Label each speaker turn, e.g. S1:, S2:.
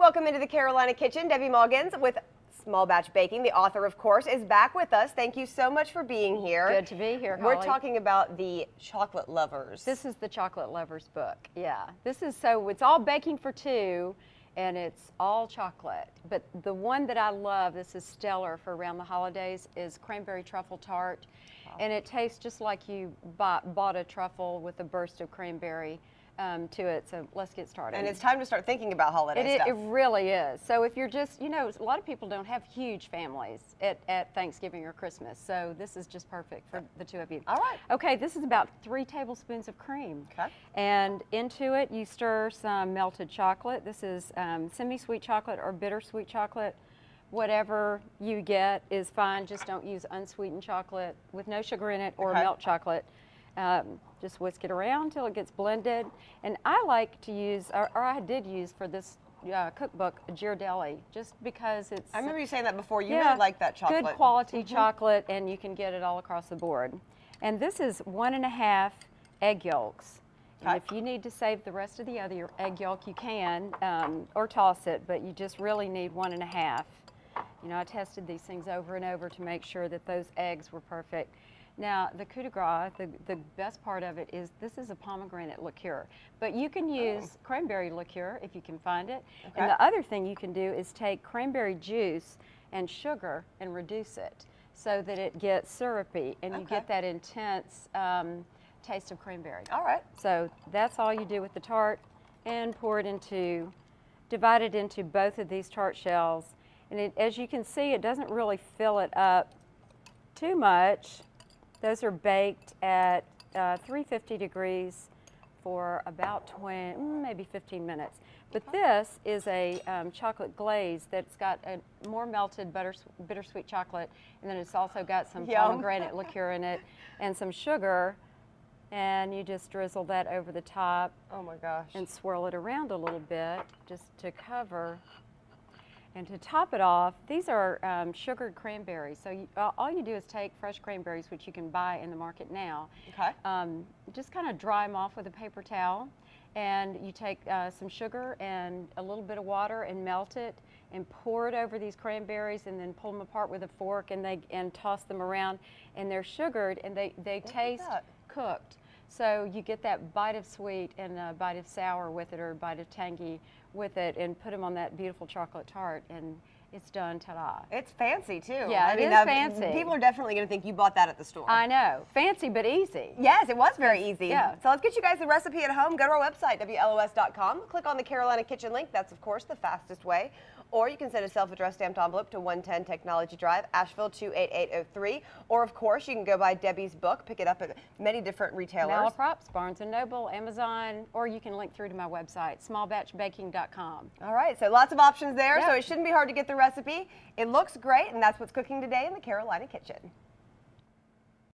S1: Welcome into the Carolina Kitchen. Debbie Muggins with Small Batch Baking. The author, of course, is back with us. Thank you so much for being here.
S2: Good to be here, Holly.
S1: We're talking about the chocolate lovers.
S2: This is the chocolate lovers book. Yeah, this is it's all baking for two, and it's all chocolate. But the one that I love, this is stellar for around the holidays, is Cranberry Truffle Tart. Wow. And it tastes just like you bought a truffle with a burst of cranberry to it. So let's get started.
S1: And it's time to start thinking about holiday stuff.
S2: It really is. So if you're just, you know, a lot of people don't have huge families at Thanksgiving or Christmas. So this is just perfect for the two of you.
S1: All right.
S2: Okay, this is about 3 tablespoons of cream.
S1: Okay.
S2: And into it, you stir some melted chocolate. This is semi-sweet chocolate or bittersweet chocolate. Whatever you get is fine. Just don't use unsweetened chocolate with no sugar in it or milk chocolate. Just whisk it around until it gets blended. And I like to use, or I did use for this cookbook, Ghirardelli, just because it's...
S1: I remember you saying that before. You really like that chocolate.
S2: Good quality chocolate, and you can get it all across the board. And this is 1½ egg yolks. And if you need to save the rest of the other egg yolk, you can, or toss it, but you just really need 1½. You know, I tested these things over and over to make sure that those eggs were perfect. Now, the coup de grace, the best part of it is this is a pomegranate liqueur, but you can use cranberry liqueur if you can find it. Okay. And the other thing you can do is take cranberry juice and sugar and reduce it so that it gets syrupy and you get that intense taste of cranberry.
S1: All right.
S2: So that's all you do with the tart, and pour it into, divide it into both of these tart shells. And as you can see, it doesn't really fill it up too much. Those are baked at 350 degrees for about 20, maybe 15 minutes. But this is a chocolate glaze that's got a more melted bittersweet chocolate, and then it's also got some pomegranate liqueur in it and some sugar. And you just drizzle that over the top.
S1: Oh my gosh.
S2: And swirl it around a little bit just to cover. And to top it off, these are sugared cranberries. So all you do is take fresh cranberries, which you can buy in the market now.
S1: Okay.
S2: Just kind of dry them off with a paper towel. And you take some sugar and a little bit of water and melt it and pour it over these cranberries, and then pull them apart with a fork and toss them around. And they're sugared, and they taste cooked. So you get that bite of sweet and a bite of sour with it, or a bite of tangy with it, and put them on that beautiful chocolate tart, and it's done, ta-da.
S1: It's fancy too.
S2: Yeah, it is fancy.
S1: People are definitely going to think you bought that at the store.
S2: I know. Fancy but easy.
S1: Yes, it was very easy.
S2: Yeah.
S1: So let's get you guys the recipe at home. Go to our website, WLOS.com. Click on the Carolina Kitchen link. That's, of course, the fastest way. Or you can send a self-addressed stamped envelope to 110 Technology Drive, Asheville 28803. Or, of course, you can go buy Debbie's book, pick it up at many different retailers.
S2: Malaprops, Barnes & Noble, Amazon, or you can link through to my website, smallbatchbaking.com.
S1: All right, so lots of options there, so it shouldn't be hard to get the recipe. It looks great, and that's what's cooking today in the Carolina Kitchen.